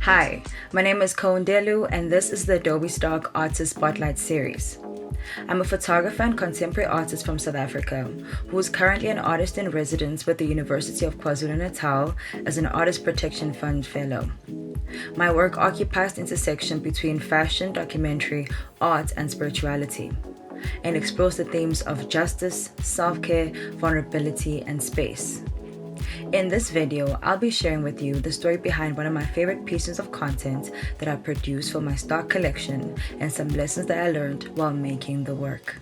Hi, my name is Cole Ndelu, and this is the Adobe Stock Artist Spotlight series. I'm a photographer and contemporary artist from South Africa who is currently an artist in residence with the University of KwaZulu-Natal as an Artist Protection Fund Fellow. My work occupies the intersection between fashion, documentary, art, and spirituality, and explores the themes of justice, self-care, vulnerability, and space. In this video, I'll be sharing with you the story behind one of my favorite pieces of content that I produced for my stock collection and some lessons that I learned while making the work.